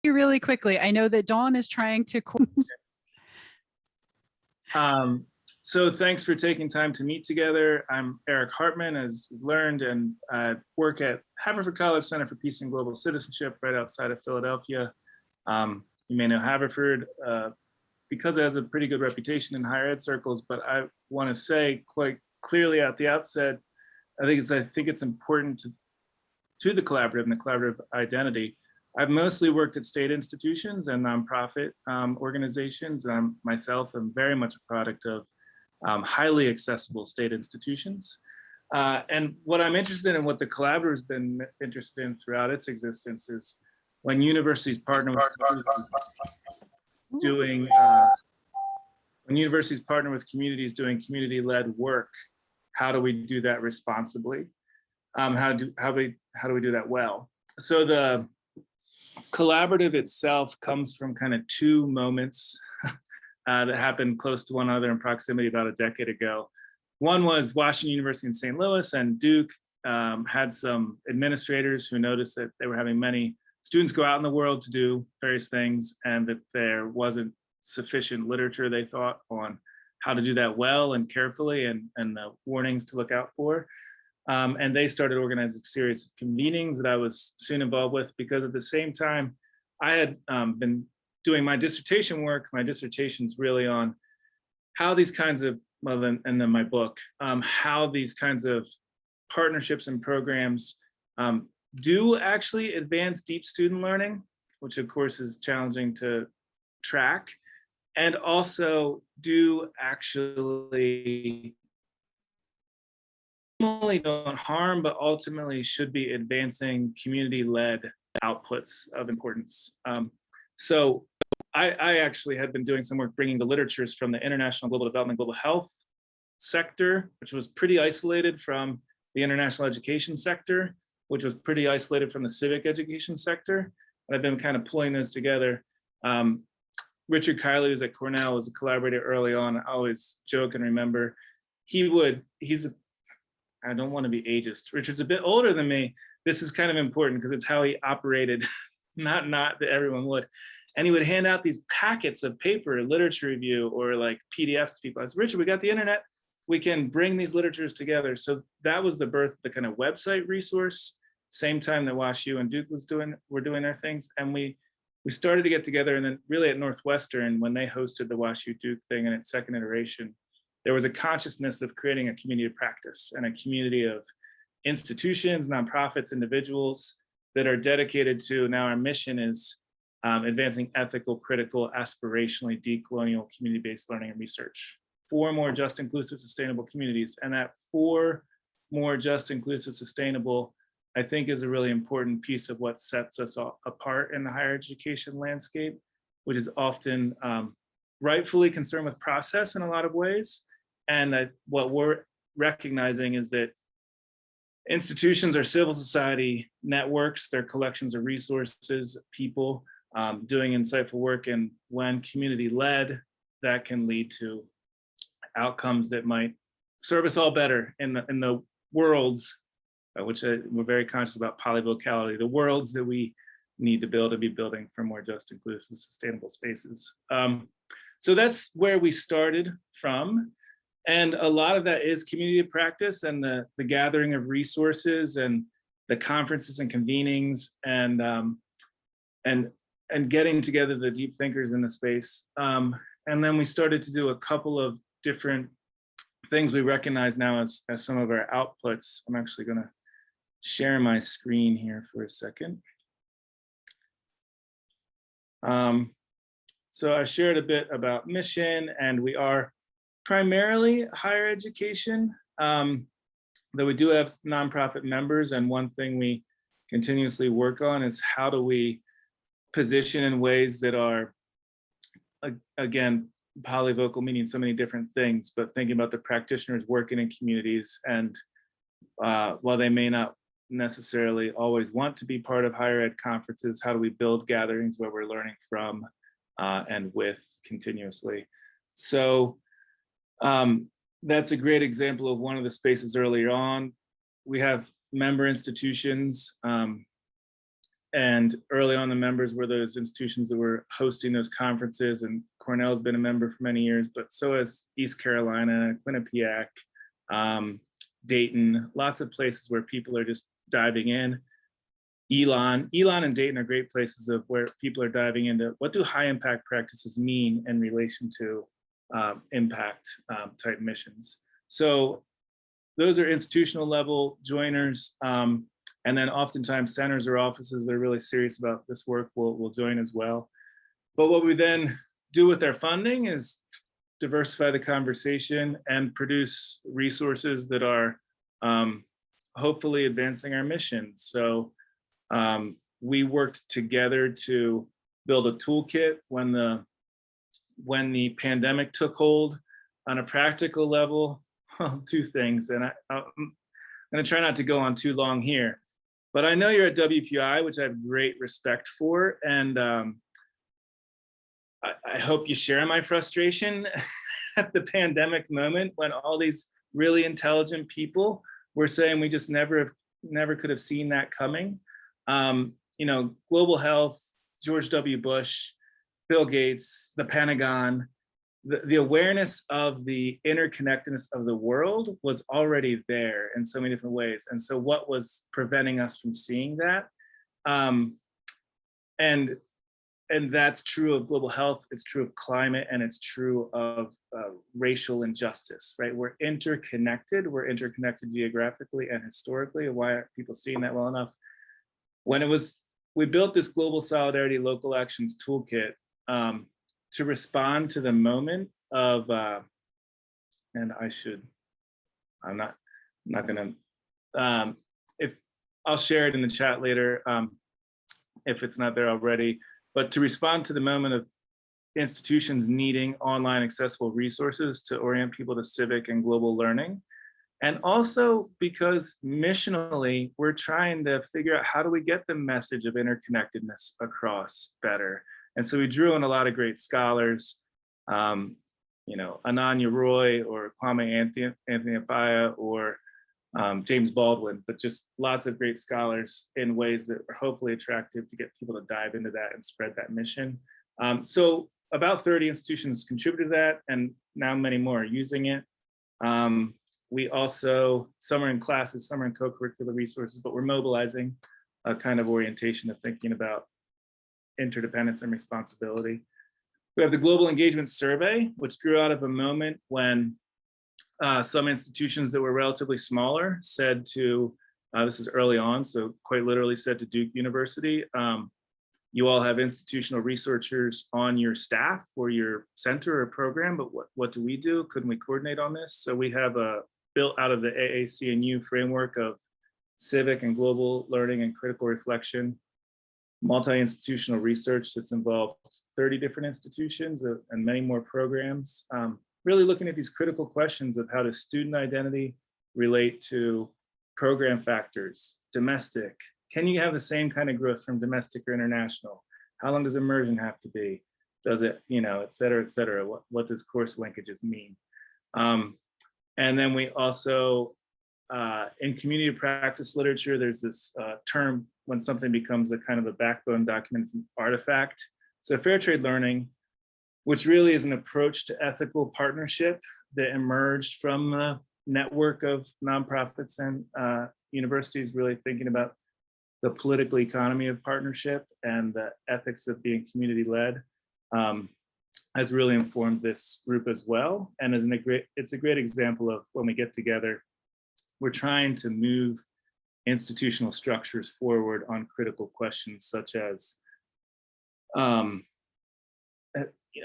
you really quickly. I know that Dawn is trying to. So thanks for taking time to meet together. I'm Eric Hartman, as you've learned, and I work at Haverford College Center for Peace and Global Citizenship right outside of Philadelphia. You may know Haverford because it has a pretty good reputation in higher ed circles, but I want to say quite clearly at the outset, I think it's important to the collaborative and the collaborative identity. I've mostly worked at state institutions and nonprofit organizations. Myself am very much a product of highly accessible state institutions. And what I'm interested in, what the collaborative has been interested in throughout its existence, is when universities partner with communities doing community-led work, how do we do that responsibly? How do we do that well? So the collaborative itself comes from kind of two moments that happened close to one another in proximity about a decade ago. One was Washington University in St. Louis and Duke had some administrators who noticed that they were having many students go out in the world to do various things, and that there wasn't sufficient literature, they thought, on how to do that well and carefully, and the warnings to look out for. And they started organizing a series of convenings that I was soon involved with, because at the same time, I had been doing my dissertation work. My dissertation's really on how these kinds of, and then my book, how these kinds of partnerships and programs do actually advance deep student learning, which of course is challenging to track, and also do actually only don't harm, but ultimately should be advancing community-led outputs of importance. So I actually had been doing some work bringing the literatures from the international global development, global health sector, which was pretty isolated from the international education sector, which was pretty isolated from the civic education sector. And I've been kind of pulling those together. Richard Kiley, who's at Cornell, was a collaborator early on. I always joke and remember, I don't want to be ageist. Richard's a bit older than me. This is kind of important because it's how he operated, not that everyone would. And he would hand out these packets of paper, literature review, or like PDFs to people. I said, Richard, we got the internet. We can bring these literatures together. So that was the birth of the kind of website resource, same time that WashU and Duke were doing their things. And we started to get together, and then really at Northwestern, when they hosted the WashU Duke thing in its second iteration, there was a consciousness of creating a community of practice and a community of institutions, nonprofits, individuals that are dedicated to, now our mission is advancing ethical, critical, aspirationally decolonial community-based learning and research for more just, inclusive, sustainable communities. And that for more just, inclusive, sustainable, I think is a really important piece of what sets us all apart in the higher education landscape, which is often rightfully concerned with process in a lot of ways. And what we're recognizing is that institutions are civil society networks, they're collections of resources, people doing insightful work, and when community-led, that can lead to outcomes that might serve us all better in the worlds, which we're very conscious about polyvocality, the worlds that we need to build and be building for more just, inclusive, sustainable spaces. So that's where we started from. And a lot of that is community of practice and the gathering of resources and the conferences and convenings and getting together the deep thinkers in the space. And then we started to do a couple of different things we recognize now as some of our outputs. I'm actually going to share my screen here for a second. So I shared a bit about mission, and we are primarily higher education, though we do have nonprofit members. And one thing we continuously work on is how do we position in ways that are, again, polyvocal, meaning so many different things, but thinking about the practitioners working in communities. And while they may not necessarily always want to be part of higher ed conferences, how do we build gatherings where we're learning from and with continuously? So that's a great example of one of the spaces earlier on. We have member institutions And early on, the members were those institutions that were hosting those conferences, and Cornell's been a member for many years, but so has East Carolina, Quinnipiac, Dayton, lots of places where people are just diving in. Elon and Dayton are great places of where people are diving into what do high impact practices mean in relation to impact type missions. So those are institutional level joiners. And then oftentimes centers or offices that are really serious about this work will join as well. But what we then do with our funding is diversify the conversation and produce resources that are hopefully advancing our mission. So we worked together to build a toolkit when the pandemic took hold. On a practical level, two things, and I'm going to try not to go on too long here, but I know you're at WPI, which I have great respect for, and I hope you share my frustration at the pandemic moment when all these really intelligent people were saying we just never could have seen that coming. Global health, George W. Bush, Bill Gates, the Pentagon, the awareness of the interconnectedness of the world was already there in so many different ways. And so what was preventing us from seeing that? And that's true of global health, it's true of climate, and it's true of racial injustice, right? We're interconnected geographically and historically. Why aren't people seeing that well enough? We built this global solidarity local actions toolkit to respond to the moment of, and I'm not gonna, if I'll share it in the chat later, if it's not there already, but to respond to the moment of institutions needing online accessible resources to orient people to civic and global learning. And also because missionally, we're trying to figure out how do we get the message of interconnectedness across better. And so we drew in a lot of great scholars, Ananya Roy or Kwame Anthony Appiah or James Baldwin, but just lots of great scholars in ways that are hopefully attractive to get people to dive into that and spread that mission. So about 30 institutions contributed to that, and now many more are using it. We also, some are in classes, some are in co-curricular resources, but we're mobilizing a kind of orientation of thinking about interdependence and responsibility. We have the Global Engagement Survey, which grew out of a moment when some institutions that were relatively smaller said to, this is early on, so quite literally said to Duke University, you all have institutional researchers on your staff for your center or program, but what do we do? Couldn't we coordinate on this? So we have built out of the AAC&U framework of civic and global learning and critical reflection, multi-institutional research that's involved 30 different institutions and many more programs, really looking at these critical questions of how does student identity relate to program factors, domestic, can you have the same kind of growth from domestic or international? How long does immersion have to be? Does it, et cetera, et cetera? What does course linkages mean? And then we also, in community practice literature, there's this term when something becomes a kind of a backbone document, it's an artifact. So fair trade learning, which really is an approach to ethical partnership that emerged from the network of nonprofits and universities really thinking about the political economy of partnership and the ethics of being community-led, has really informed this group as well. And it's a great example of when we get together, we're trying to move institutional structures forward on critical questions such as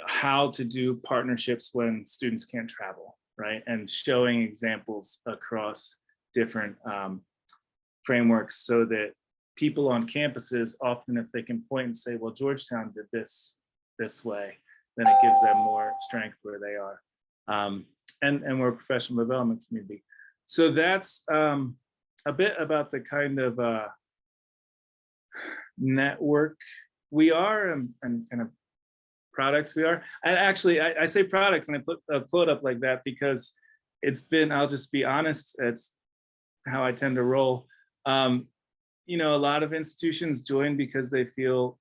how to do partnerships when students can't travel, right? And showing examples across different frameworks so that people on campuses, often if they can point and say, well, Georgetown did this way, then it gives them more strength where they are. And we're a professional development community. So that's a bit about the kind of network we are and kind of products we are. And actually, I say products and I put a quote up like that because it's been, I'll just be honest, it's how I tend to roll. you know, a lot of institutions join because they feel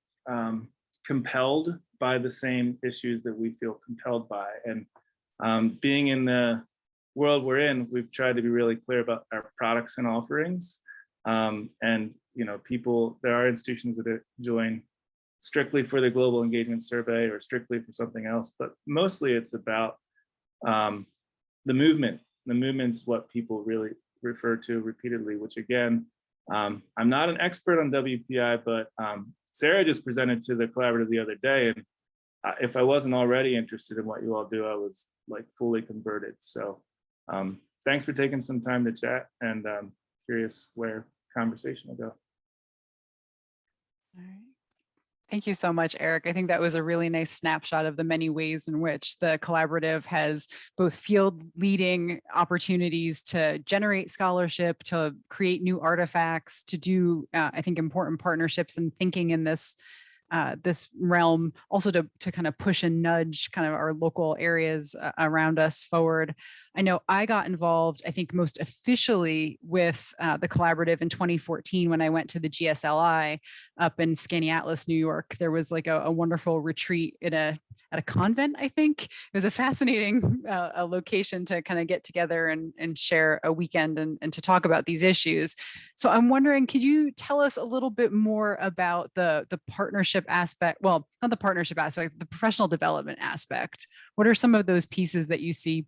compelled by the same issues that we feel compelled by. And being in the world we're in, we've tried to be really clear about our products and offerings. And, you know, there are institutions that join strictly for the global engagement survey or strictly for something else, but mostly it's about the movement. The movement's what people really refer to repeatedly, which again, I'm not an expert on WPI, but Sarah just presented to the collaborative the other day, and if I wasn't already interested in what you all do, I was like fully converted. So thanks for taking some time to chat, and curious where conversation will go. All right. Thank you so much, Eric. I think that was a really nice snapshot of the many ways in which the collaborative has both field leading opportunities to generate scholarship, to create new artifacts, to do, I think, important partnerships and thinking in this realm, also to kind of push and nudge kind of our local areas around us forward. I know I got involved, I think most officially with the collaborative in 2014 when I went to the GSLI up in Skaneateles, New York. There was like a wonderful retreat at a convent, I think. It was a fascinating a location to kind of get together and share a weekend and to talk about these issues. So I'm wondering, could you tell us a little bit more about the partnership aspect? Well, not the partnership aspect, the professional development aspect. What are some of those pieces that you see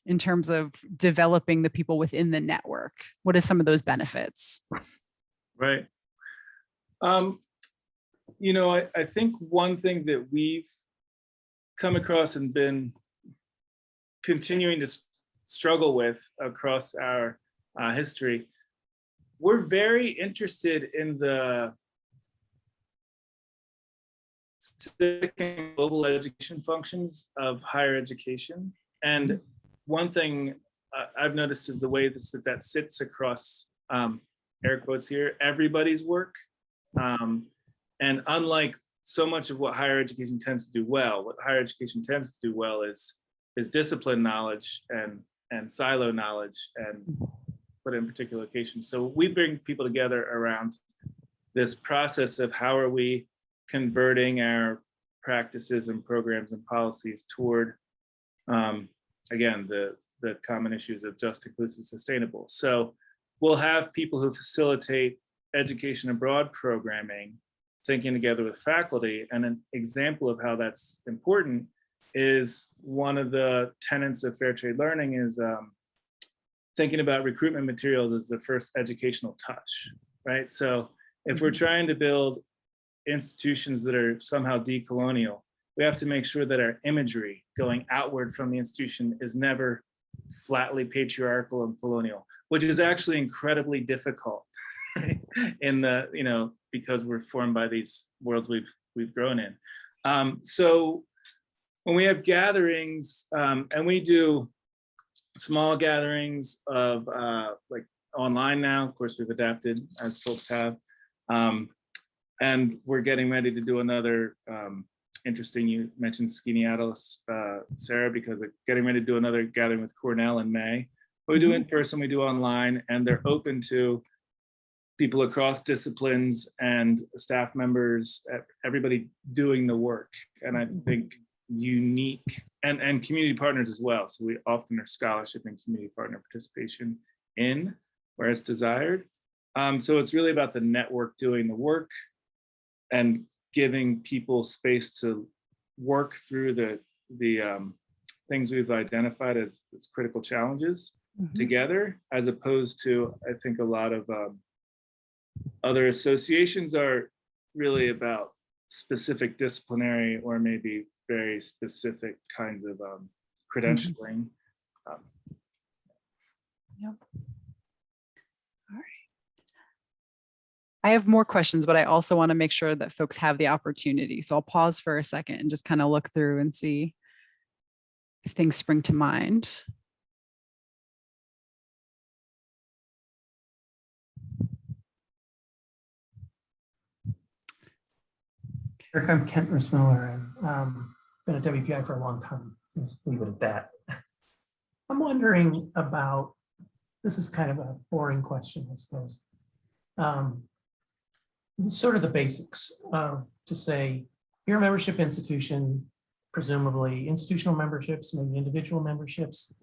in terms of developing the people within the network? What are some of those benefits? Right. You know, I think one thing that we've come across and been continuing to struggle with across our history, we're very interested in the civic and global education functions of higher education. And one thing I've noticed is the way that sits across, air quotes here, everybody's work. And unlike so much of what higher education tends to do well, what higher education tends to do well is discipline knowledge and silo knowledge, and put in particular locations. So we bring people together around this process of how are we converting our practices and programs and policies toward, again, the common issues of just, inclusive, sustainable. So we'll have people who facilitate education abroad programming, thinking together with faculty. And an example of how that's important is one of the tenets of fair trade learning is thinking about recruitment materials as the first educational touch, right? So if we're trying to build institutions that are somehow decolonial, we have to make sure that our imagery going outward from the institution is never flatly patriarchal and colonial, which is actually incredibly difficult in the, you know, because we're formed by these worlds we've grown in. So when we have gatherings, and we do small gatherings of like online now, of course we've adapted as folks have, and we're getting ready to do another, interesting, you mentioned Skaneateles, Sarah, because getting ready to do another gathering with Cornell in May. We do in person, we do online, and they're open to people across disciplines and staff members, everybody doing the work. And I think unique, and community partners as well. So we often are scholarship and community partner participation in where it's desired. So it's really about the network doing the work and giving people space to work through the things we've identified as critical challenges together, as opposed to, I think, a lot of other associations are really about specific disciplinary or maybe very specific kinds of credentialing. Yep. All right. I have more questions, but I also want to make sure that folks have the opportunity. So I'll pause for a second and just kind of look through and see if things spring to mind. Eric, I'm Kent Miller, and been at WPI for a long time. Just leave it at that. I'm wondering about, this is kind of a boring question, I suppose. sort of the basics of, to say, you're a membership institution, presumably institutional memberships, maybe individual memberships.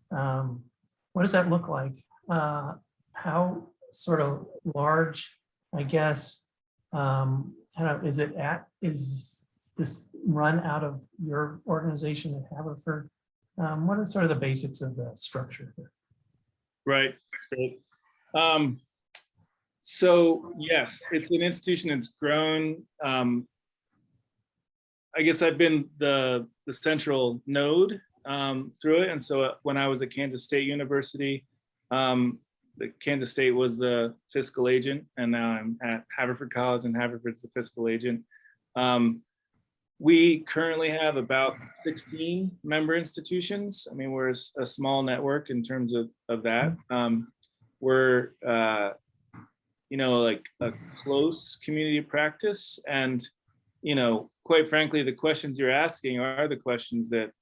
What does that look like? How sort of large, I guess, is this run out of your organization at Haverford? What are sort of the basics of the structure here? Right, that's great. So yes, it's an institution that's grown. I guess I've been the central node through it. And so when I was at Kansas State University, the Kansas State was the fiscal agent, and now I'm at Haverford College, and Haverford's the fiscal agent. We currently have about 16 member institutions. I mean, we're a small network in terms of that. We're, like a close community practice. And, quite frankly, the questions you're asking are the questions that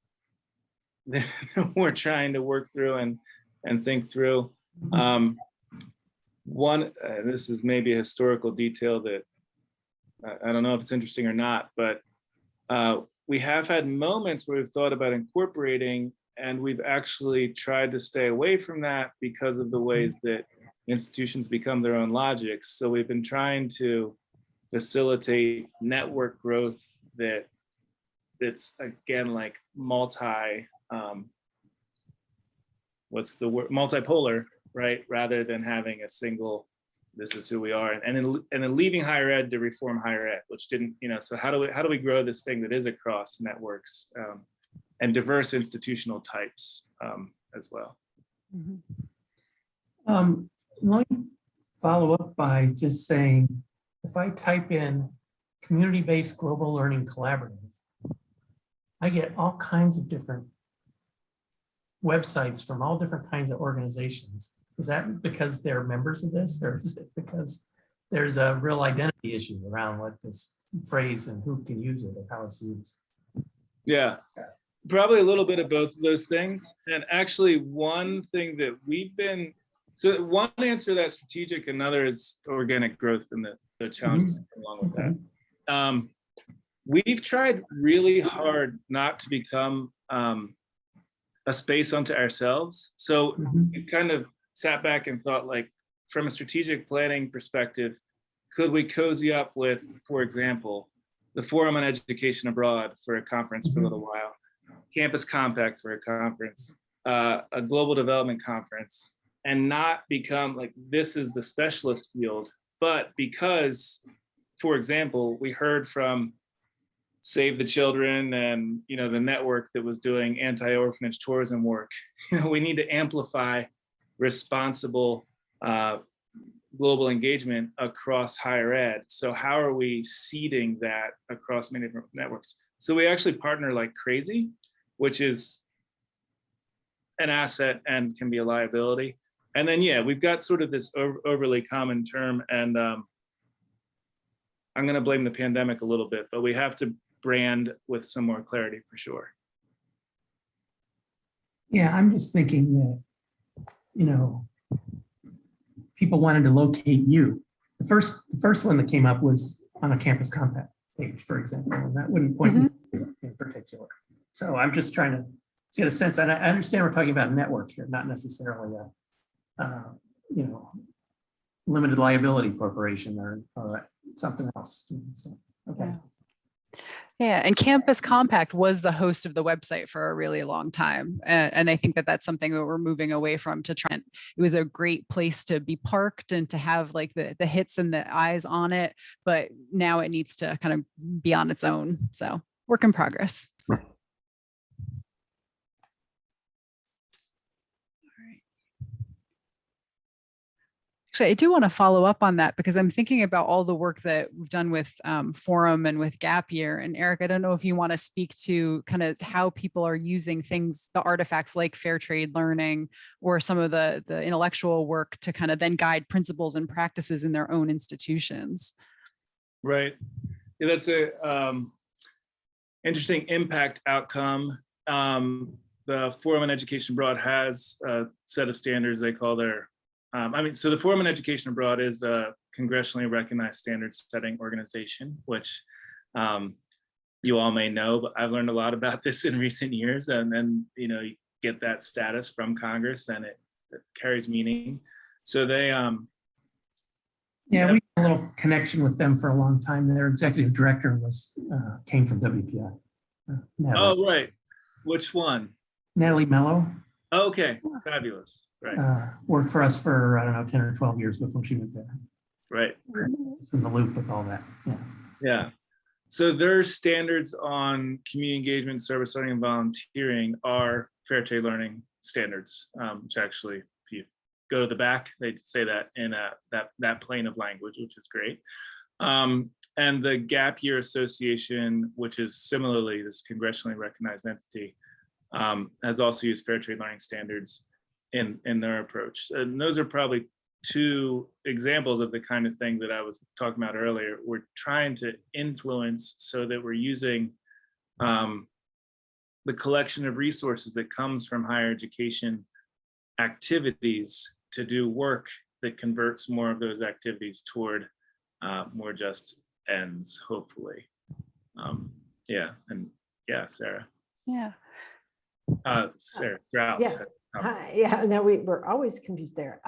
we're trying to work through and think through. This is maybe a historical detail that I don't know if it's interesting or not, but we have had moments where we've thought about incorporating, and we've actually tried to stay away from that because of the ways that institutions become their own logics. So we've been trying to facilitate network growth that's again like multipolar, right? Rather than having a single, this is who we are, and then leaving higher ed to reform higher ed, which didn't, so how do we grow this thing that is across networks and diverse institutional types as well? Let me follow up by just saying, if I type in community-based global learning collaborative, I get all kinds of different websites from all different kinds of organizations. Is that because they're members of this, or is it because there's a real identity issue around what this phrase and who can use it or how it's used? Yeah, probably a little bit of both of those things. And actually one thing that so one answer that's strategic, another is organic growth and the challenges along with that. We've tried really hard not to become a space unto ourselves. So we kind of sat back and thought, like, from a strategic planning perspective, could we cozy up with, for example, the Forum on Education Abroad for a conference for a little while, Campus Compact for a conference, a global development conference, and not become like, this is the specialist field, but because, for example, we heard from Save the Children and the network that was doing anti-orphanage tourism work, we need to amplify responsible global engagement across higher ed. So how are we seeding that across many different networks? So we actually partner like crazy, which is an asset and can be a liability. And then, yeah, we've got sort of this overly common term, and I'm going to blame the pandemic a little bit, but we have to brand with some more clarity for sure. Yeah, I'm just thinking that, people wanted to locate you. The first one that came up was on a Campus Compact page, for example, and that wouldn't point me in particular. So I'm just trying to get a sense, and I understand we're talking about network here, not necessarily a limited liability corporation or something else. So, okay. Yeah, and Campus Compact was the host of the website for a really long time. And I think that that's something that we're moving away from to try. It was a great place to be parked and to have like the hits and the eyes on it. But now it needs to kind of be on its own. So work in progress. Actually, I do want to follow up on that because I'm thinking about all the work that we've done with Forum and with Gap Year. And Eric, I don't know if you want to speak to kind of how people are using things, the artifacts like fair trade learning or some of the intellectual work to kind of then guide principles and practices in their own institutions. Right. Yeah, that's a interesting impact outcome. The Forum on Education Abroad has a set of standards they call their so the Forum on Education Abroad is a congressionally recognized standards setting organization, which you all may know, but I've learned a lot about this in recent years. And then, you get that status from Congress, and it carries meaning. So they, Yeah, we had a little connection with them for a long time. Their executive director came from WPI. Oh, right. Which one? Natalie Mello. Okay, fabulous. Right. Worked for us for, I don't know, 10 or 12 years before she went there. Right. It's in the loop with all that. Yeah. Yeah. So their standards on community engagement, service learning, and volunteering are fair trade learning standards, which actually, if you go to the back, they say that in that plane of language, which is great. And the Gap Year Association, which is similarly this congressionally recognized entity, has also used fair trade learning standards in their approach. And those are probably two examples of the kind of thing that I was talking about earlier. We're trying to influence so that we're using the collection of resources that comes from higher education activities to do work that converts more of those activities toward more just ends, hopefully. Yeah, and yeah, Sarah. Yeah. Sarah Strauss. Yeah. Hi, yeah, no, we're always confused there.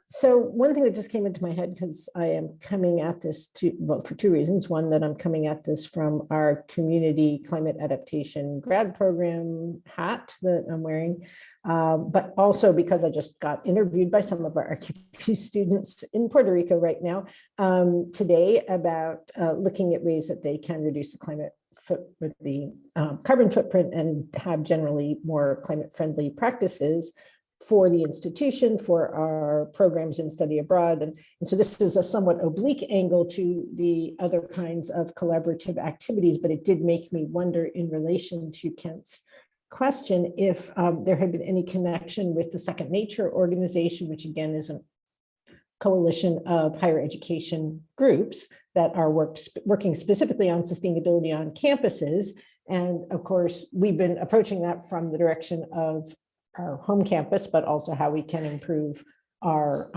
So one thing that just came into my head, because I am coming at this for two reasons. One, that I'm coming at this from our community climate adaptation grad program hat that I'm wearing, but also because I just got interviewed by some of our RQP students in Puerto Rico right now today about looking at ways that they can reduce the carbon footprint and have generally more climate friendly practices for the institution, for our programs in study abroad. And so this is a somewhat oblique angle to the other kinds of collaborative activities, but it did make me wonder in relation to Kent's question if there had been any connection with the Second Nature organization, which again is a coalition of higher education groups that are working specifically on sustainability on campuses. And of course, we've been approaching that from the direction of our home campus, but also how we can improve our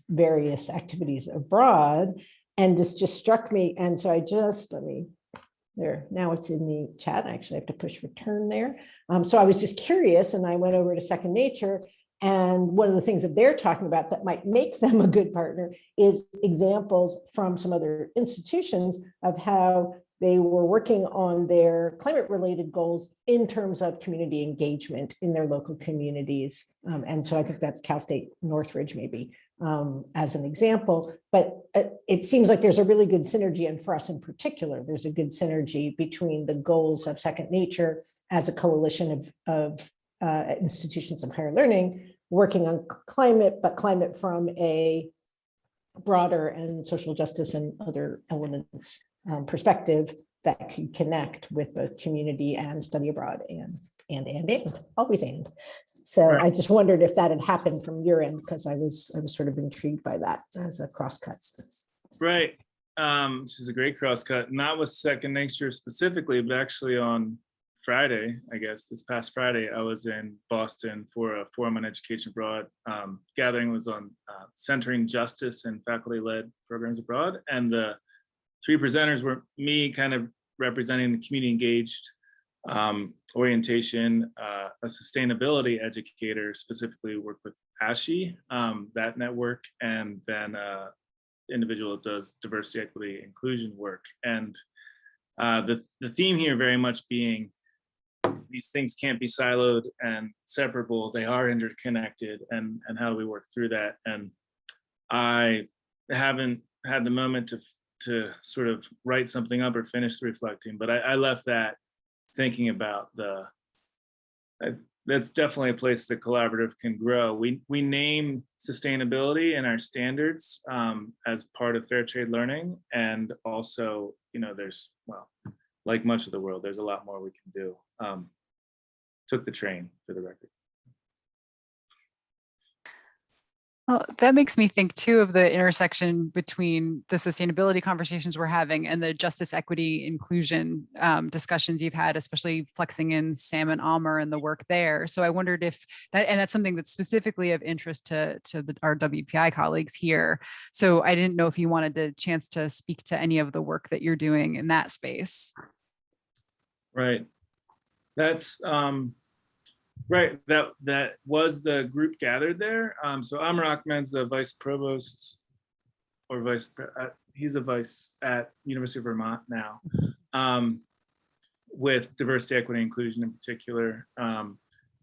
various activities abroad. And this just struck me. And so now it's in the chat. I actually have to push return there. So I was just curious, and I went over to Second Nature. And one of the things that they're talking about that might make them a good partner is examples from some other institutions of how they were working on their climate related goals in terms of community engagement in their local communities. And so I think that's Cal State Northridge maybe as an example, but it seems like there's a really good synergy, and for us in particular, there's a good synergy between the goals of Second Nature as a coalition of institutions of higher learning working on climate, but climate from a broader and social justice and other elements perspective that could connect with both community and study abroad and always and. So Right. I just wondered if that had happened from your end, because I was sort of intrigued by that as a crosscut. Right. This is a great crosscut, not with Second Nature specifically, but actually on Friday, I guess this past Friday, I was in Boston for a Forum on Education Abroad. Gathering was on centering justice and faculty-led programs abroad. And the three presenters were me kind of representing the community engaged orientation, a sustainability educator, specifically worked with ASHE, that network, and then individual that does diversity, equity, inclusion work. And the theme here very much being these things can't be siloed and separable. They are interconnected, and how do we work through that? And I haven't had the moment to sort of write something up or finish reflecting, but I left that thinking about that's definitely a place the collaborative can grow. We name sustainability in our standards as part of fair trade learning, and also, there's, well, like much of the world, there's a lot more we can do. Took the train, for the record. Well, that makes me think too of the intersection between the sustainability conversations we're having and the justice, equity, inclusion discussions you've had, especially flexing in Sam and Amr and the work there. So I wondered if that, and that's something that's specifically of interest to our WPI colleagues here. So I didn't know if you wanted the chance to speak to any of the work that you're doing in that space. Right. That's right. That was the group gathered there. So Amr Ahmed's the vice provost or he's a vice at University of Vermont now, with diversity, equity, inclusion in particular.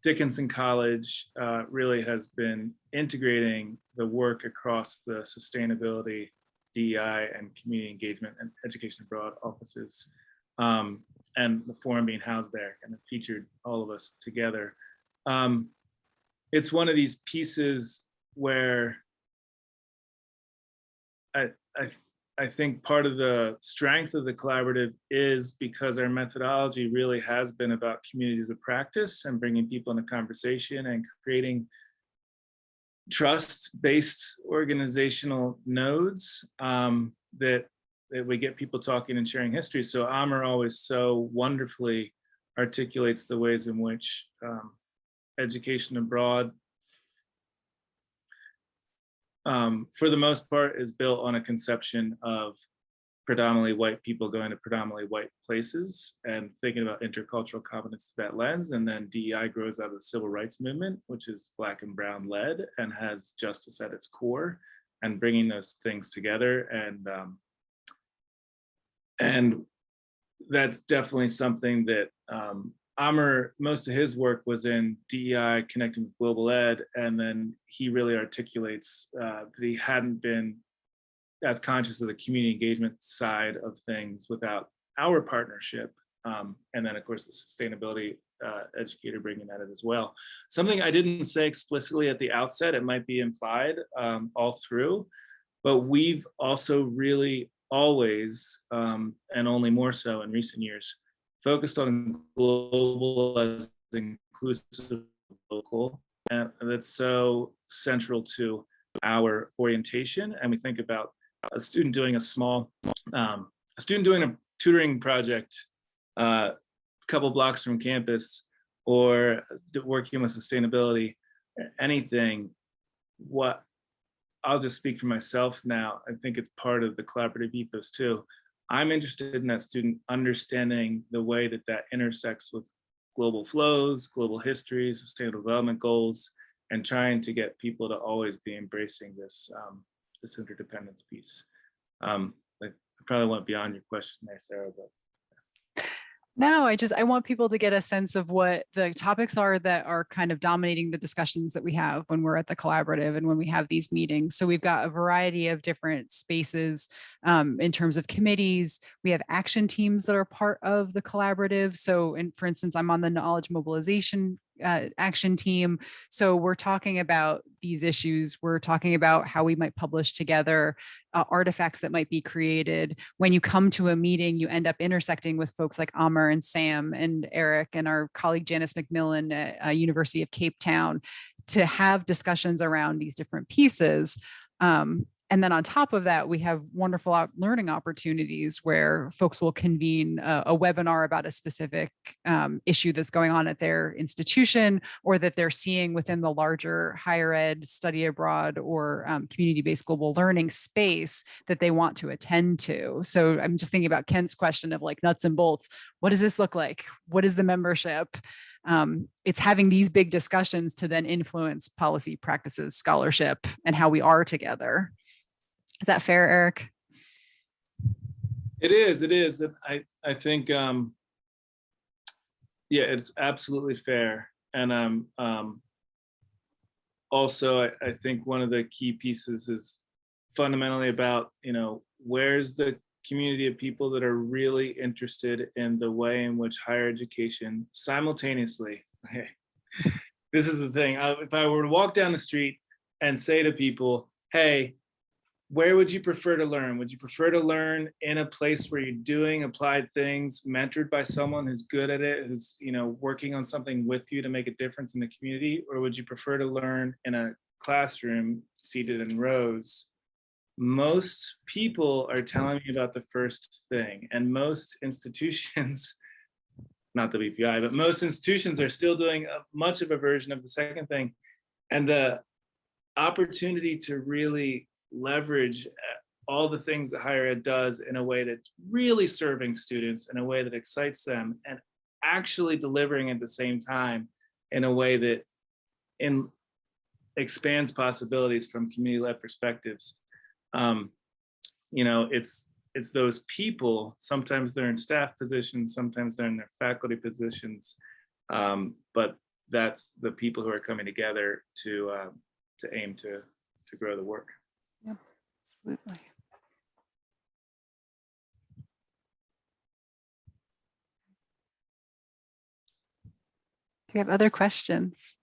Dickinson College really has been integrating the work across the sustainability, DEI, and community engagement and education abroad offices. And the forum being housed there, and it featured all of us together. It's one of these pieces where I think part of the strength of the collaborative is because our methodology really has been about communities of practice and bringing people into conversation and creating trust-based organizational nodes that we get people talking and sharing history. So Amr always so wonderfully articulates the ways in which education abroad, for the most part, is built on a conception of predominantly white people going to predominantly white places and thinking about intercultural competence through that lens. And then DEI grows out of the civil rights movement, which is Black and brown led and has justice at its core, and bringing those things together. And that's definitely something that Amr, most of his work was in DEI connecting with global ed, and then he really articulates that he hadn't been as conscious of the community engagement side of things without our partnership. And then of course the sustainability educator bringing that in as well. Something I didn't say explicitly at the outset, it might be implied all through, but we've also really always, and only more so in recent years, focused on global as inclusive local, and that's so central to our orientation. And we think about a student doing a tutoring project a couple blocks from campus, or working with sustainability, anything. What I'll just speak for myself now. I think it's part of the collaborative ethos too. I'm interested in that student understanding the way that that intersects with global flows, global history, sustainable development goals, and trying to get people to always be embracing this this interdependence piece. I probably went beyond your question there, Sarah, but. No, I want people to get a sense of what the topics are that are kind of dominating the discussions that we have when we're at the collaborative and when we have these meetings. So we've got a variety of different spaces in terms of committees. We have action teams that are part of the collaborative. So, for instance, I'm on the knowledge mobilization action team. So we're talking about these issues. We're talking about how we might publish together artifacts that might be created. When you come to a meeting, you end up intersecting with folks like Amr and Sam and Eric and our colleague Janice McMillan at University of Cape Town to have discussions around these different pieces. And then on top of that, we have wonderful learning opportunities where folks will convene a webinar about a specific issue that's going on at their institution or that they're seeing within the larger higher ed, study abroad, or community-based global learning space that they want to attend to. So I'm just thinking about Kent's question of like nuts and bolts. What does this look like? What is the membership? It's having these big discussions to then influence policy, practices, scholarship, and how we are together. Is that fair, Eric? It is. I think, yeah, it's absolutely fair. And also, I think one of the key pieces is fundamentally about, where's the community of people that are really interested in the way in which higher education simultaneously, okay, this is the thing. If I were to walk down the street and say to people, hey, where would you prefer to learn? Would you prefer to learn in a place where you're doing applied things, mentored by someone who's good at it, who's working on something with you to make a difference in the community? Or would you prefer to learn in a classroom seated in rows, most people are telling me about the first thing, and most institutions, not the BPI, but most institutions are still doing much of a version of the second thing. And the opportunity to really leverage all the things that higher ed does in a way that's really serving students in a way that excites them and actually delivering at the same time in a way that expands possibilities from community-led perspectives. You know, it's those people, sometimes they're in staff positions, sometimes they're in their faculty positions, but that's the people who are coming together to aim to grow the work. Yep, absolutely. Do you have other questions?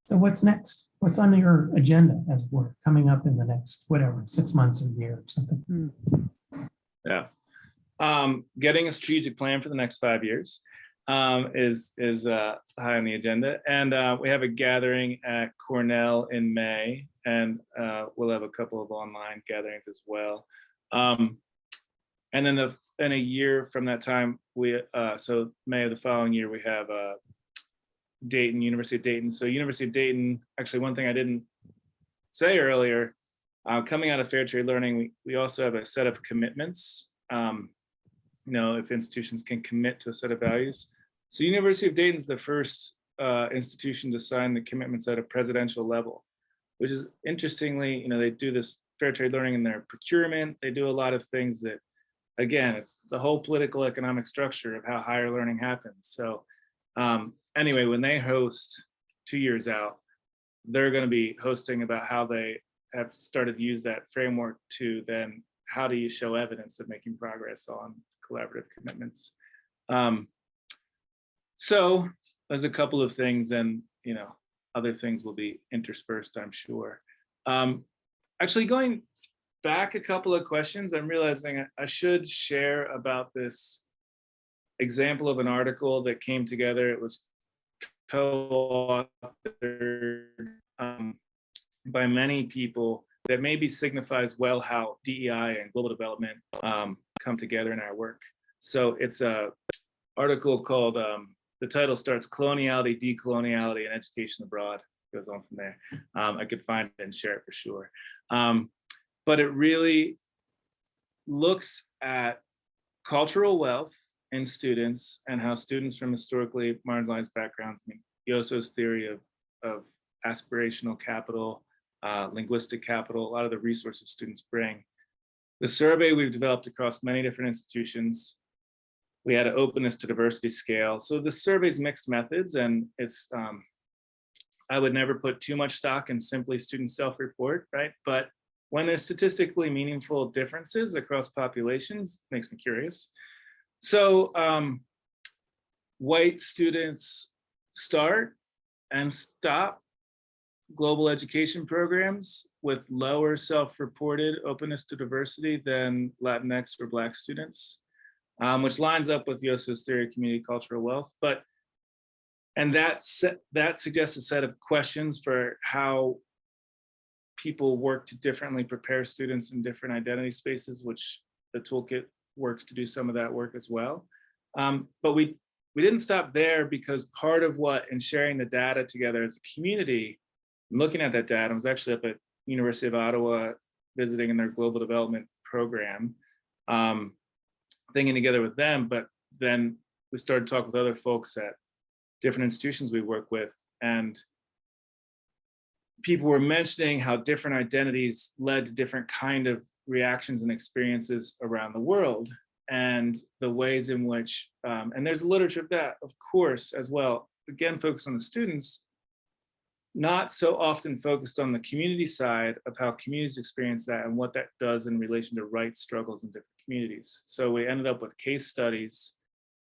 So what's next? What's on your agenda as it were, coming up in the next, whatever, 6 months or a year or something? Yeah. Getting a strategic plan for the next 5 years is high on the agenda. And we have a gathering at Cornell in May, and we'll have a couple of online gatherings as well. And then in a year from that time, so May of the following year, we have Dayton, University of Dayton. So University of Dayton, actually one thing I didn't say earlier, coming out of fair trade learning, we also have a set of commitments. You know, if institutions can commit to a set of values. So University of Dayton is the first institution to sign the commitments at a presidential level, which is interestingly, you know, they do this fair trade learning in their procurement. They do a lot of things that, again, it's the whole political economic structure of how higher learning happens. So anyway, when they host 2 years out, they're going to be hosting about how they have started to use that framework to then how do you show evidence of making progress on collaborative commitments. So there's a couple of things, and you know, other things will be interspersed, I'm sure. Actually, going back a couple of questions, I'm realizing I should share about this example of an article that came together. It was co-authored by many people that maybe signifies well how DEI and global development come together in our work. So it's a article called, the title starts Coloniality, Decoloniality, and Education Abroad. Goes on from there. I could find it and share it for sure. But it really looks at cultural wealth in students and how students from historically marginalized backgrounds, I mean, Yoso's theory of aspirational capital, linguistic capital, a lot of the resources students bring. The survey we've developed across many different institutions. We had an openness to diversity scale. So the survey's mixed methods, and it's, I would never put too much stock in simply student self-report, right? But when there's statistically meaningful differences across populations, it makes me curious. So white students start and stop global education programs with lower self-reported openness to diversity than Latinx or Black students, which lines up with Yoso's theory of community cultural wealth. And that suggests a set of questions for how people work to differently prepare students in different identity spaces, which the toolkit works to do some of that work as well. But we didn't stop there, because part of what, in sharing the data together as a community, looking at that data, I was actually up at University of Ottawa visiting in their global development program, thinking together with them, but then we started to talk with other folks at different institutions we work with, and people were mentioning how different identities led to different kind of reactions and experiences around the world, and the ways in which, and there's literature of that, of course, as well, again, focused on the students, not so often focused on the community side of how communities experience that and what that does in relation to rights struggles in different communities. So we ended up with case studies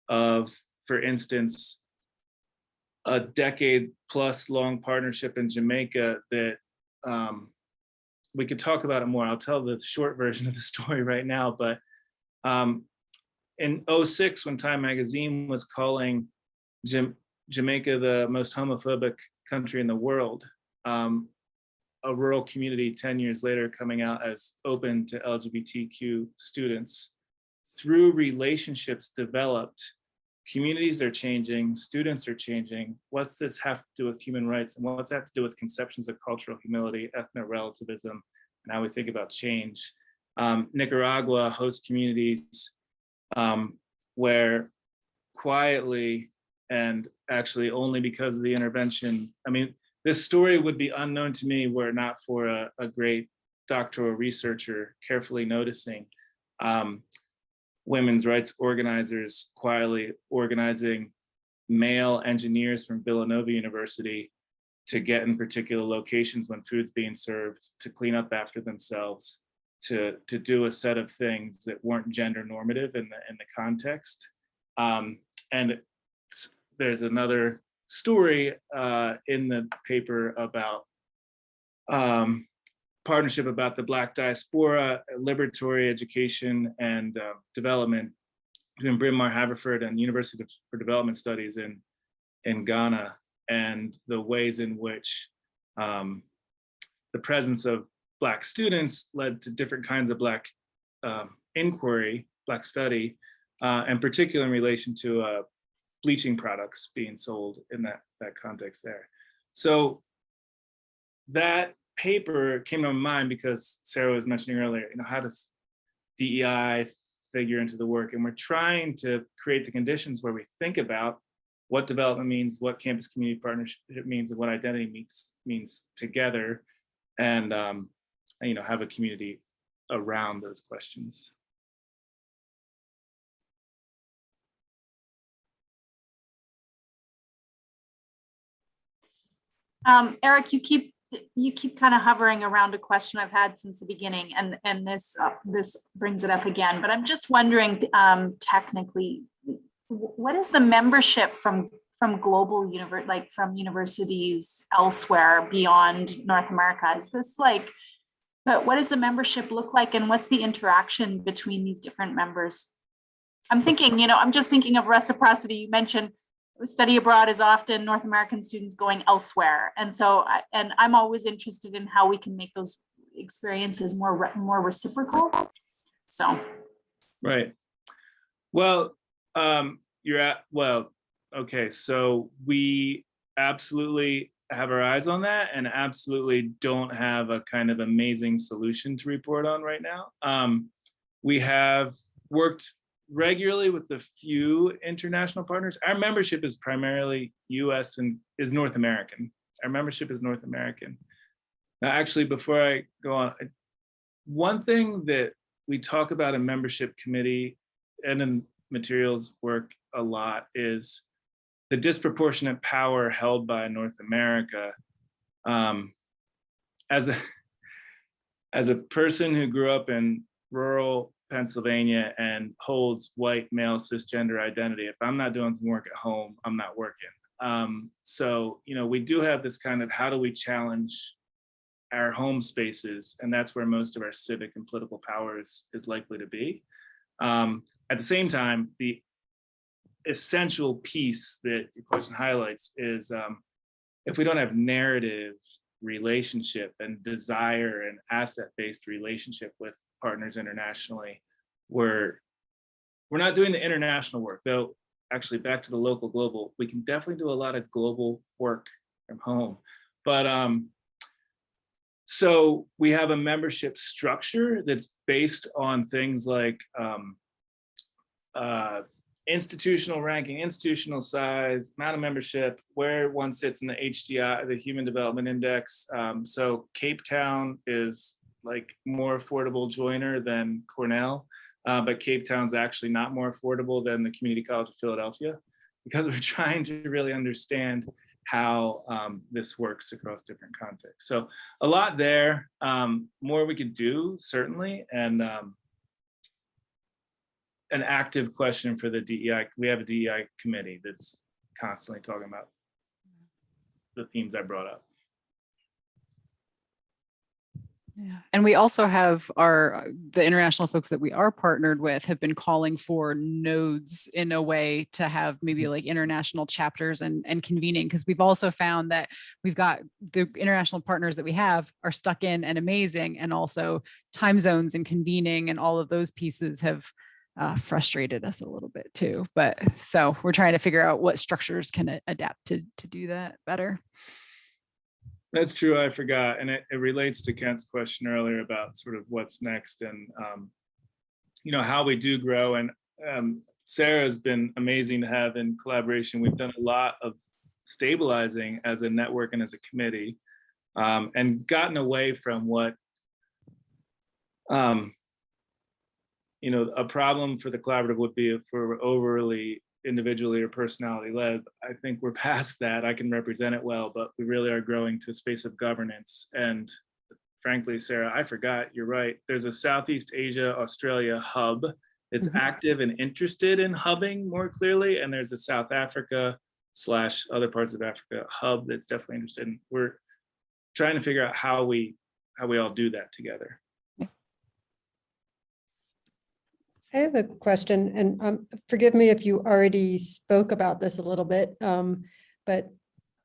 of, for instance, a decade plus long partnership in Jamaica that we could talk about it more. I'll tell the short version of the story right now, but in 2006, when Time Magazine was calling Jamaica the most homophobic country in the world, a rural community 10 years later coming out as open to LGBTQ students. Through relationships developed, communities are changing, students are changing. What's this have to do with human rights, and what's that have to do with conceptions of cultural humility, ethno-relativism, and how we think about change? Nicaragua hosts communities where quietly, and actually only because of the intervention, I mean, this story would be unknown to me were it not for a great doctoral researcher carefully noticing women's rights organizers quietly organizing male engineers from Villanova University to get in particular locations when food's being served, to clean up after themselves, to do a set of things that weren't gender normative in the context. And there's another story in the paper about partnership about the Black diaspora, liberatory education and development between Bryn Mawr Haverford and University for Development Studies in Ghana, and the ways in which the presence of Black students led to different kinds of Black inquiry, Black study, and particularly in relation to bleaching products being sold in that context there. So that paper came to my mind because Sarah was mentioning earlier, how does DEI figure into the work? And we're trying to create the conditions where we think about what development means, what campus community partnership means, and what identity means together, and have a community around those questions. Eric, you keep kind of hovering around a question I've had since the beginning, and this brings it up again. But I'm just wondering, technically, what is the membership from global from universities elsewhere beyond North America? Is this but what does the membership look like, and what's the interaction between these different members? I'm thinking, I'm just thinking of reciprocity. You mentioned study abroad is often North American students going elsewhere. And so, I'm always interested in how we can make those experiences more reciprocal. So. Right. Well, okay. So we absolutely have our eyes on that and absolutely don't have a kind of amazing solution to report on right now. We have worked regularly with a few international partners. Our membership is primarily US and is North American. Our membership is North American. Now, actually, before I go on, one thing that we talk about in membership committee and in materials work a lot is the disproportionate power held by North America. As a person who grew up in rural Pennsylvania and holds white male cisgender identity, if I'm not doing some work at home, I'm not working. So, we do have this kind of, how do we challenge our home spaces? And that's where most of our civic and political power is likely to be. At the same time, the essential piece that your question highlights is if we don't have narrative relationship and desire and asset-based relationship with partners internationally, we're not doing the international work. Though actually, back to the local global, we can definitely do a lot of global work from home. But so we have a membership structure that's based on things like institutional ranking, institutional size, amount of membership, where one sits in the HDI, the Human Development Index. So Cape Town is more affordable joiner than Cornell, but Cape Town's actually not more affordable than the Community College of Philadelphia, because we're trying to really understand how this works across different contexts. So a lot there, more we could do, certainly, and an active question for the DEI. We have a DEI committee that's constantly talking about the themes I brought up. Yeah. And we also have the international folks that we are partnered with have been calling for nodes in a way to have maybe like international chapters and convening, because we've also found that we've got the international partners that we have are stuck in and amazing, and also time zones and convening and all of those pieces have frustrated us a little bit too. But so we're trying to figure out what structures can adapt to do that better. That's true. I forgot. And it relates to Kent's question earlier about sort of what's next and, how we do grow. And Sarah's been amazing to have in collaboration. We've done a lot of stabilizing as a network and as a committee, and gotten away from what, a problem for the collaborative would be if we're overly individually or personality led. I think we're past that. I can represent it well, but we really are growing to a space of governance. And frankly, Sarah, I forgot, you're right. There's a Southeast Asia, Australia hub. It's active and interested in hubbing more clearly. And there's a South Africa / other parts of Africa hub that's definitely interested in. We're trying to figure out how we all do that together. I have a question, and forgive me if you already spoke about this a little bit, but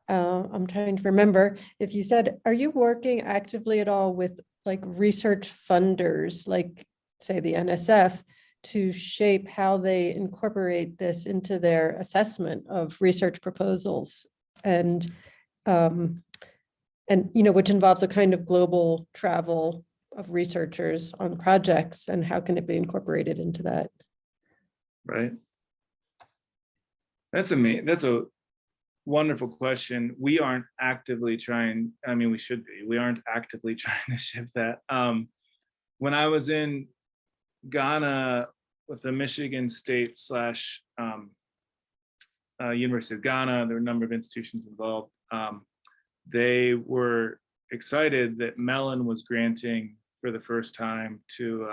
I'm trying to remember if you said, are you working actively at all with like research funders, like say the NSF, to shape how they incorporate this into their assessment of research proposals, and which involves a kind of global travel of researchers on projects, and how can it be incorporated into that? Right. That's amazing. That's a wonderful question. We aren't actively trying, we should be. We aren't actively trying to shift that. When I was in Ghana with the Michigan State / University of Ghana, there were a number of institutions involved. They were excited that Mellon was granting for the first time to,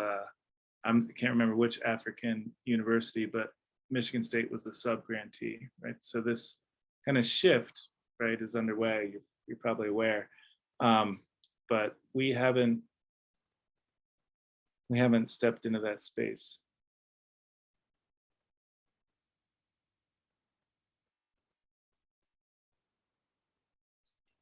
I can't remember which African university, but Michigan State was the sub-grantee, right? So this kind of shift, right, is underway. You're probably aware, but we haven't stepped into that space.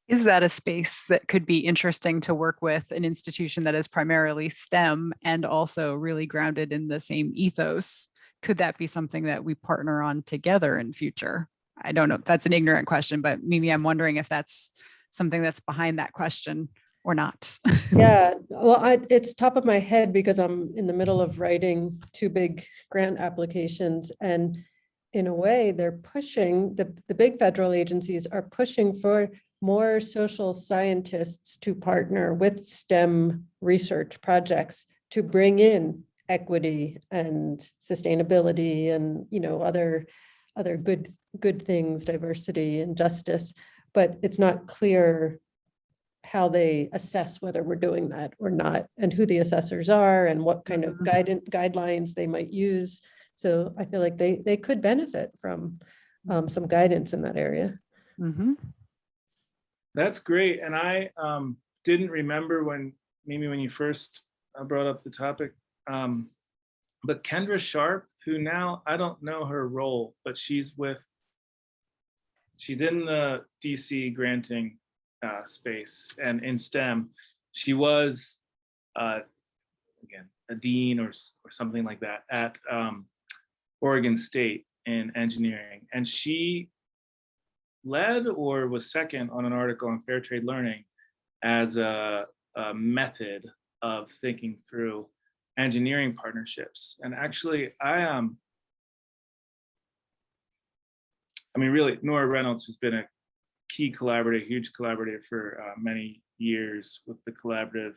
Is that a space that could be interesting to work with an institution that is primarily STEM and also really grounded in the same ethos? Could that be something that we partner on together in future? I don't know if that's an ignorant question, but maybe I'm wondering if that's something that's behind that question or not. Yeah, well, it's top of my head because I'm in the middle of writing 2 big grant applications, and in a way they're pushing, the big federal agencies are pushing for more social scientists to partner with STEM research projects to bring in equity and sustainability and other good things, diversity and justice. But it's not clear how they assess whether we're doing that or not, and who the assessors are and what kind of guidelines they might use. So I feel like they could benefit from some guidance in that area. Mm-hmm. That's great. And I didn't remember when you first brought up the topic, but Kendra Sharp, who now, I don't know her role, but she's in the DC granting space and in STEM. She was, again, a dean or something like that at Oregon State in engineering. And she led or was second on an article on fair trade learning as a method of thinking through engineering partnerships. And actually, really, Nora Reynolds has been a key collaborator, huge collaborator for many years with the collaborative,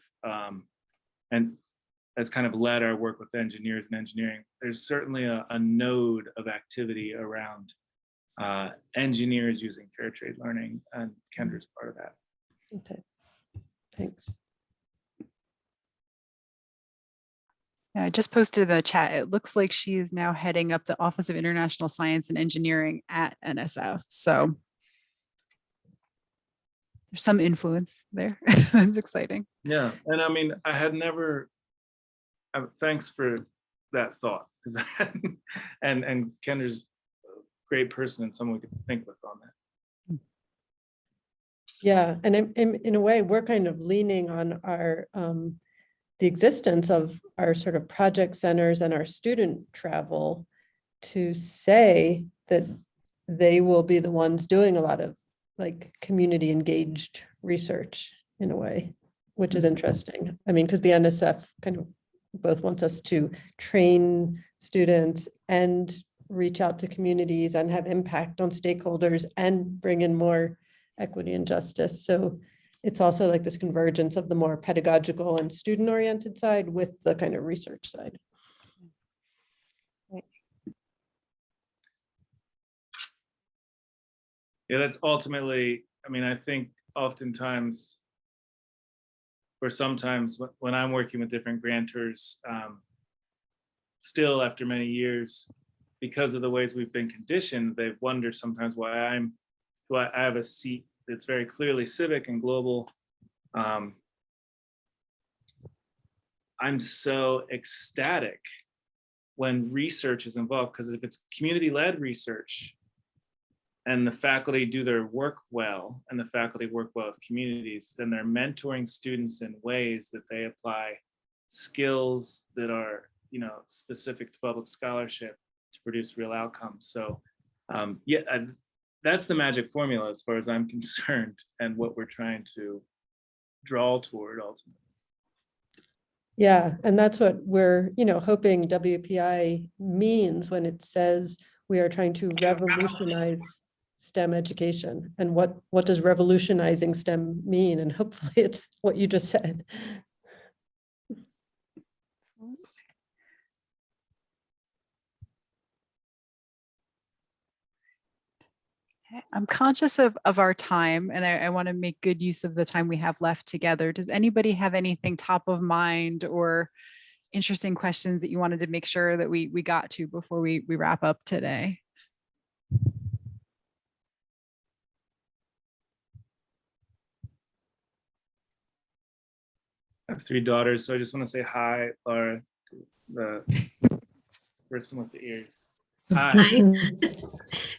and has kind of led our work with engineers and engineering. There's certainly a node of activity around engineers using fair trade learning, and Kendra's part of that. Okay, thanks. Yeah, I just posted in the chat. It looks like she is now heading up the Office of International Science and Engineering at NSF. So there's some influence there. That's exciting. Yeah, and I mean, I had never. Thanks for that thought, because I hadn't, and Kendra's a great person and someone we could think with on that. Yeah, and in a way, we're kind of leaning on our the existence of our sort of project centers and our student travel to say that they will be the ones doing a lot of like community engaged research in a way, which is interesting. I mean, because the NSF kind of both wants us to train students and reach out to communities and have impact on stakeholders and bring in more equity and justice. So it's also like this convergence of the more pedagogical and student-oriented side with the kind of research side. Yeah, that's ultimately, I mean, I think oftentimes, or sometimes when I'm working with different grantors, still after many years, because of the ways we've been conditioned, they wonder sometimes why I have a seat that's very clearly civic and global. I'm so ecstatic when research is involved, because if it's community-led research and the faculty do their work well and the faculty work well with communities, then they're mentoring students in ways that they apply skills that are, you know, specific to public scholarship to produce real outcomes. So yeah, that's the magic formula as far as I'm concerned, and what we're trying to draw toward ultimately. Yeah, and that's what we're, you know, hoping WPI means when it says we are trying to revolutionize STEM education. And what does revolutionizing STEM mean? And hopefully it's what you just said. I'm conscious of our time, and I want to make good use of the time we have left together. Does anybody have anything top of mind or interesting questions that you wanted to make sure that we got to before we wrap up today? I have 3 daughters, so I just want to say hi, Laura, the person with the ears. Hi.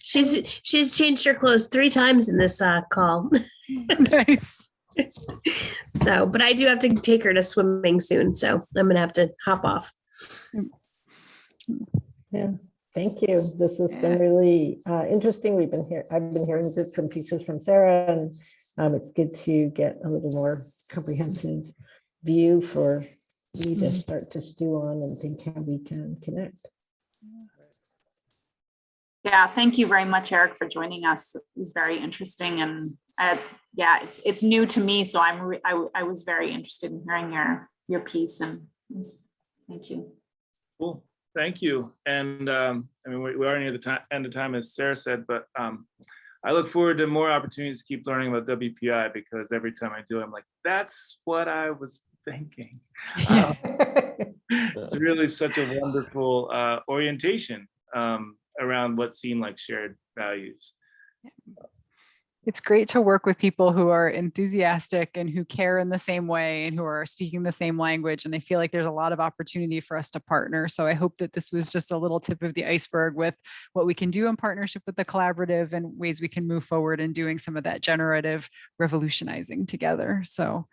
She's changed her clothes 3 times in this call. Nice. So, but I do have to take her to swimming soon, so I'm gonna have to hop off. Yeah, thank you. This has been really interesting. I've been hearing bits and pieces from Sarah, and it's good to get a little more comprehensive view for me to start to stew on and think how we can connect. Yeah, thank you very much, Eric, for joining us. It was very interesting, and yeah, it's new to me, so I was very interested in hearing your piece, and thank you. Cool, thank you. And I mean, we are near the end of time, as Sarah said, but I look forward to more opportunities to keep learning about WPI, because every time I do, I'm like, that's what I was thinking. It's really such a wonderful orientation around what seem like shared values. It's great to work with people who are enthusiastic and who care in the same way and who are speaking the same language. And I feel like there's a lot of opportunity for us to partner. So I hope that this was just a little tip of the iceberg with what we can do in partnership with the collaborative and ways we can move forward in doing some of that generative revolutionizing together. So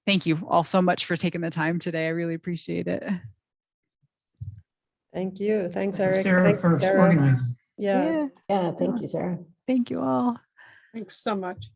thank you all so much for taking the time today. I really appreciate it. Thank you. Thanks, Eric. Sarah, Thanks, for Sarah. organizing. Yeah. Yeah, thank you, Sarah. Thank you all. Thanks so much.